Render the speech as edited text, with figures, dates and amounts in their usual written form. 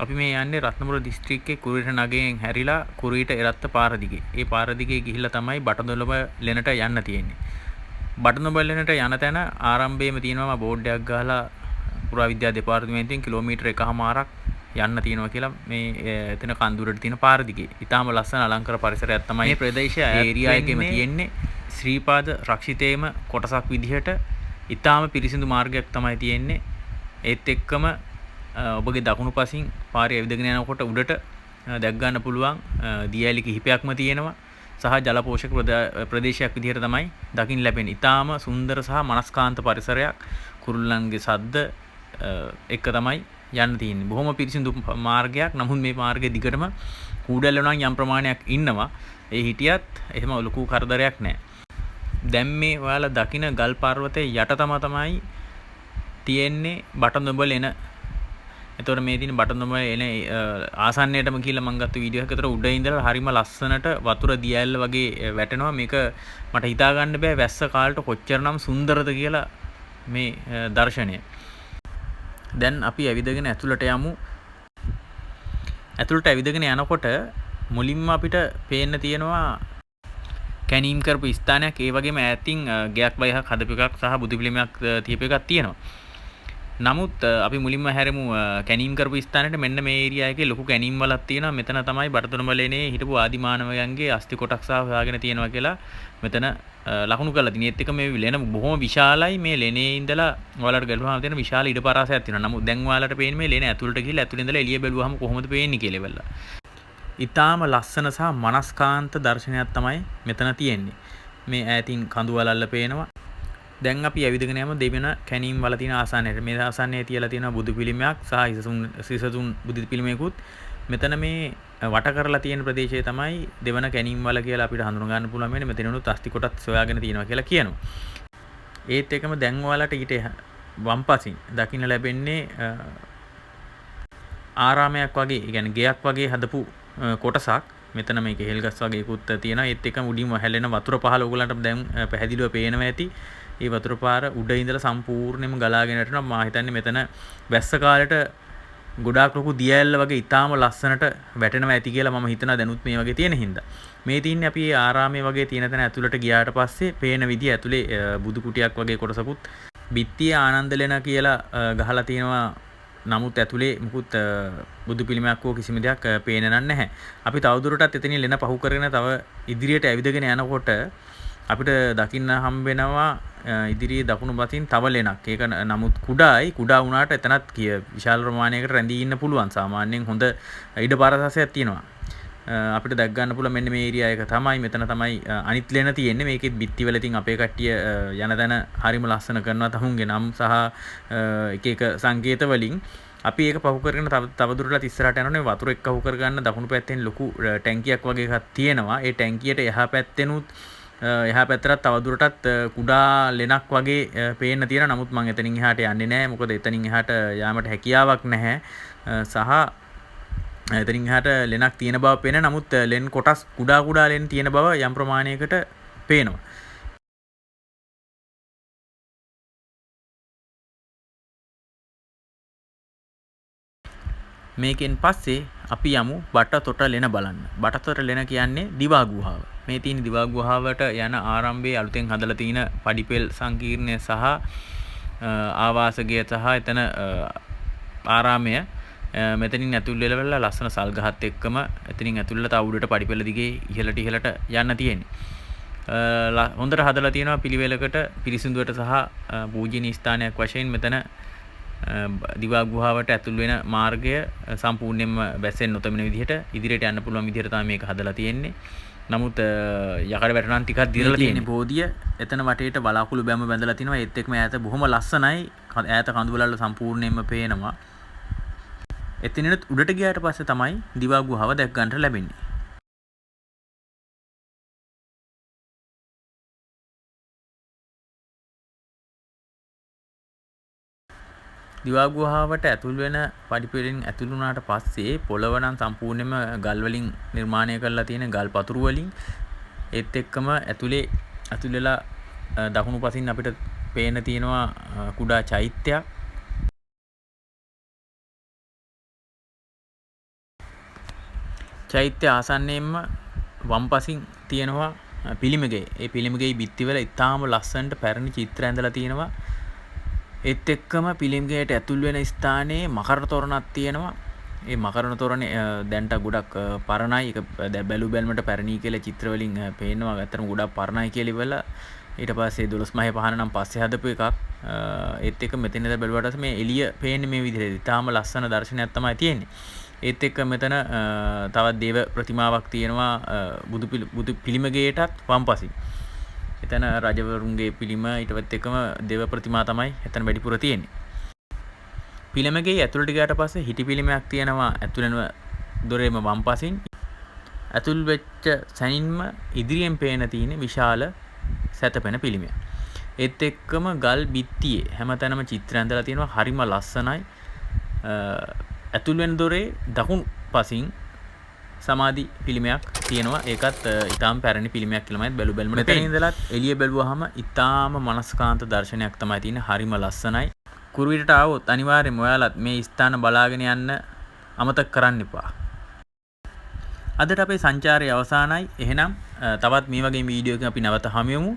අපි මේ යන්නේ රත්නපුර දිස්ත්‍රික්කයේ කුරුවිට නගරයෙන් හැරිලා කුරුවිට එරත්ත පාර දිගේ. ඒ පාර දිගේ ගිහිල්ලා තමයි බටදොළඹ ලෙනට යන්න තියෙන්නේ. බටදොළඹ ලෙනට යන තැන ආරම්භයේම තියෙනවා බෝඩ් එකක් ගහලා පුරාවිද්‍යා දෙපාර්තමේන්තුවෙන් කිලෝමීටර් 1කමාරක් යන්න තියෙනවා කියලා මේ එතන කන්දුරට තියෙන පාර දිගේ. ඊටාම ලස්සන අලංකාර පරිසරයක් තමයි මේ ප්‍රදේශය ඒරියා එකේම තියෙන්නේ. ශ්‍රීපාද රක්ෂිතේම කොටසක් විදිහට ඊටාම පිරිසිදු මාර්ගයක් තමයි තියෙන්නේ. ඒත් එක්කම ඔබගේ දකුණු පසින් පාරේ ඇවිදගෙන යනකොට උඩට දැක් ගන්න පුළුවන් දියඇලි කිහිපයක්ම තියෙනවා සහ ජල පෝෂක ප්‍රදේශයක් විදිහට තමයි දකින්න ලැබෙන්නේ. ඊටාම සුන්දර සහ මනස්කාන්ත පරිසරයක් කුරුල්ලන්ගේ සද්ද එක තමයි යන්න තියෙන්නේ. බොහොම පිරිසිදු මාර්ගයක්. නමුත් මේ මාර්ගයේ දිගටම කූඩැල්ල නම් යම් ප්‍රමාණයක් ඉන්නවා. ඒ හිටියත් එහෙම ලොකු කරදරයක් නැහැ. දැන් මේ ඔයාලා දකින ගල් පර්වතයේ යට තමයි තියෙන්නේ බටදොඹ ලෙන. එතකොට මේ තියෙන බටදොඹ එන ආසන්නයටම කියලා මම ගත්ත වීඩියෝ එකකට උඩ ඉඳලා හරිම ලස්සනට වතුර දියැල්ල වගේ වැටෙනවා. මේක මට හිතා ගන්න බෑ වැස්ස කාලට කොච්චරනම් සුන්දරද කියලා මේ දර්ශනය. දැන් අපි ඇවිදගෙන ඇතුළට යමු. ඇතුළට ඇවිදගෙන යනකොට මුලින්ම අපිට පේන්න තියෙනවා කැනීම් කරපු ස්ථානයක්. ඒ වගේම ඈතින් ගයක් වයහක් හදපු එකක් සහ බුදු පිළිමයක් තියපු එකක් තියෙනවා. නමුත් අපි මුලින්ම හැරෙමු කැනීම් කරපු ස්ථානෙට. මෙන්න මේ ඒරියා එකේ ලොකු කැනීම් වලක් තියෙනවා. මෙතන තමයි බටදොළඹ ලේනේ හිටපු ආදිමානවයන්ගේ අස්ථි කොටක් සහ හොයාගෙන තියෙනවා කියලා මෙතන ලකුණු කරලා තියෙනවා. ඒත් එක මේ ලේන බොහොම විශාලයි. මේ ලේනේ ඉඳලා ඔයාලට ගලුවාම තියෙන විශාල ඉඩ පරාසයක් තියෙනවා. නමුත් දැන් ඔයාලට පේන්නේ මේ ලේන ඇතුළට ගිහිල්ලා ඇතුළේ ඉඳලා එළිය බැලුවාම කොහොමද පේන්නේ කියලා ඉවල්ලා. ඊටාම ලස්සන සහ මනස්කාන්ත දර්ශනයක් තමයි මෙතන තියෙන්නේ. මේ ඈතින් කඳු වලල්ල පේනවා. දැන් අපි ඇවිදගෙන යමු දෙවෙන කැනීම් වල තියෙන ආසන්නයට. මේ ආසන්නයේ තියලා තියෙනවා බුදු පිළිමයක් සහ සිසුන් බුදු පිළිමයකුත්. මෙතන මේ වට කරලා තියෙන ප්‍රදේශය තමයි දෙවන කැනීම් වල කියලා අපිට හඳුනා ගන්න පුළුවන් වෙන්නේ. මෙතනනොත් අස්ති කොටත් සොයාගෙන තියෙනවා කියලා කියනවා. ඒත් එකම දැන් ඔයාලට ඊට වම්පසින් දකින්න ලැබෙන්නේ ආරාමයක් වගේ, ඒ කියන්නේ ගෙයක් වගේ හදපු කොටසක්. මෙතන මේක හෙල්ගස් වගේකුත් තියෙනවා. ඒත් එකම උඩින්ම හැලෙන වතුර පහල ඔයගලන්ට දැන් පැහැදිලිව පේනවා ඇති. ඒ වතුර පාර උඩ ඉඳලා සම්පූර්ණයෙන්ම ගලාගෙන යනවා. මා හිතන්නේ මෙතන වැස්ස කාලේට ගොඩාක් ලොකු දියඇල්ල වගේ ඊටාම ලස්සනට වැටෙනවා ඇති කියලා මම හිතනවා දැනුත් මේ වගේ තියෙන හින්දා. මේ තින්නේ අපි ආරාමයේ වගේ තියෙන තැන ඇතුළට ගියාට පස්සේ පේන විදිය ඇතුලේ බුදු කුටියක් වගේ කොටසකුත් බිත්තිය ආනන්දලෙන කියලා ගහලා තියෙනවා. නමුත් ඇතුලේ මුකුත් බුදු පිළිමයක් හෝ කිසිම දෙයක් පේන්නේ නැහැ. අපි තවදුරටත් එතනින් ලෙන පහු කරගෙන තව ඉදිරියට ඇවිදගෙන යනකොට අපිට දකින්න හම්බ වෙනවා ඉදිරියේ දකුණු බතින් තව ලෙනක්. ඒක නමුත් කුඩායි. කුඩා වුණාට එතනත් විශාල ප්‍රමාණයකට රැඳී ඉන්න පුළුවන්. සාමාන්‍යයෙන් හොඳ ඉඩ පරසසයක් තියෙනවා. අපිට දැක් ගන්න පුළුවන් මෙන්න මේ ඒරියා එක තමයි. මෙතන තමයි අනිත් ලෙන තියෙන්නේ. මේකෙත් බිත්ති වල ඉතින් අපේ කට්ටිය යන තැන හරිම ලස්සන කරනවා. තමුන්ගේ නම් සහ එක එක සංකේත වලින් අපි ඒක පහු කරගෙන තව දුරටත් ඉස්සරහට යනෝනේ. වතුර එක්ක පහු කරගන්න දකුණු පැත්තෙන් ලොකු ටැංකියක් වගේ එකක් තියෙනවා. ඒ ටැංකියට එහා පැත්තෙනුත් එහා පැත්තට තවදුරටත් කුඩා ලෙනක් වගේ පේන්න තියෙනවා. නමුත් මම එතනින් එහාට යන්නේ නැහැ. මොකද එතනින් එහාට යාමට හැකියාවක් නැහැ. සහ එතනින් එහාට ලෙනක් තියෙන බව පේන. නමුත් ලෙන් කොටස් කුඩා ලෙන් තියෙන බව යම් ප්‍රමාණයකට පේනවා. මේකෙන් පස්සේ අපි යමු බටතොට ලෙන බලන්න. බටතොට ලෙන කියන්නේ දිවා ගුහාව. මේ තියෙන දිවා ගුහාවට යන ආරම්භයේ අලුතෙන් හදලා තියෙන පඩිපෙල් සංකීර්ණය සහ ආවාසගය සහ එතන ආරාමය මෙතනින් ඇතුල් වෙලා ලස්සන සල් ගහත් එක්කම එතනින් ඇතුල්ලා තව උඩට පඩිපෙළ දිගේ ඉහළට යන්න තියෙන්නේ. හොඳට හදලා තියෙනවා පිළිවෙලකට පිරිසිදුවට සහ පූජනීය ස්ථානයක් වශයෙන් මෙතන දිවා ගුහාවට ඇතුල් වෙන මාර්ගය සම්පූර්ණයෙන්ම බැසෙන් නොතමින විදිහට ඉදිරියට යන්න පුළුවන් විදිහට තමයි මේක හදලා තියෙන්නේ. නමුත් යකඩ වැටුණන් ටිකක් දිරලා තියෙන්නේ. බෝධිය එතන වටේට බලාකුළු බැම බැඳලා තිනවා. ඒත් එක්කම ඈත බොහොම ලස්සනයි. ඈත කඳුවලල්ල සම්පූර්ණයෙන්ම පේනවා. එතනිනුත් උඩට ගියාට පස්සේ තමයි දිවා ගුහාව දැක් ගන්නට ලැබෙන්නේ. දිවා ගුහාවට ඇතුල් වෙන පඩිපෙළෙන් ඇතුල් වුණාට පස්සේ පොළව නම් සම්පූර්ණයෙන්ම ගල් වලින් නිර්මාණය කරලා තියෙන ගල් පතුරු වලින්. ඒත් එක්කම ඇතුල් වෙලා දකුණු පසින් අපිට පේන තියෙනවා කුඩා චෛත්‍යයක්. චෛත්‍ය ආසන්නයෙන්ම වම්පසින් තියෙනවා පිළිමගේ. ඒ පිළිමගේ බිත්තිවල ඉතාම ලස්සනට පැරණි චිත්‍ර ඇඳලා තියෙනවා. ඒත් එක්කම පිළිමගේට ඇතුල් වෙන ස්ථානයේ මකරණ තොරණක් තියෙනවා. ඒ මකරණ තොරණේ දැන්ට ගොඩක් පරණයි. ඒක බැලු බැලමට පැරණි කියලා චිත්‍ර වලින් පේනවා. ඇත්තටම ගොඩක් පරණයි කියලා ඉවරලා ඊට පස්සේ 12 මහේ පහන නම් පස්සේ හදපු එකක්. ඒත් එක්ක මෙතන ඉඳලා බැලුවට මේ එළිය පේන්නේ මේ විදිහට. ඉතාලම ලස්සන දර්ශනයක් තමයි තියෙන්නේ. ඒත් එක්ක මෙතන තවත් දේව ප්‍රතිමාවක් තියෙනවා බුදු පිළිමගේටත් වම්පසින්. එතන රජවරුන්ගේ පිළිම ඊටවත් එක්කම දේව ප්‍රතිමා තමයි එතන වැඩිපුර තියෙන්නේ. පිළිමගේ ඇතුළට ගියාට පස්සේ හිටි පිළිමයක් තියෙනවා ඇතුළේම දොරේම වම්පසින්. ඇතුල් වෙච්ච සැනින්ම ඉදිරියෙන් පේන තියෙන විශාල සැතපෙන පිළිමයක්. ඒත් එක්කම ගල් බිත්තියේ හැමතැනම චිත්‍ර ඇඳලා තියෙනවා හරිම ලස්සනයි. ඇතුල් වෙන දොරේ දකුණු පසින් සමාධි පිළිමයක් තියෙනවා. ඒකත් ඊටාම පැරණි පිළිමයක් කියලාමයි බැලු බැලමුට. මෙතන ඉඳලත් එළිය බැලුවාම ඊටාම මනස්කාන්ත දර්ශනයක් තමයි තියෙන්නේ. හරිම ලස්සනයි. කුරුවිටට ආවොත් අනිවාර්යයෙන්ම ඔයාලත් මේ ස්ථාන බලාගෙන යන්න අමතක කරන්න එපා. අදට අපේ සංචාරය අවසానයි. එහෙනම් තවත් මේ වගේ වීඩියෝ එකකින් අපි නැවත හමු වෙමු.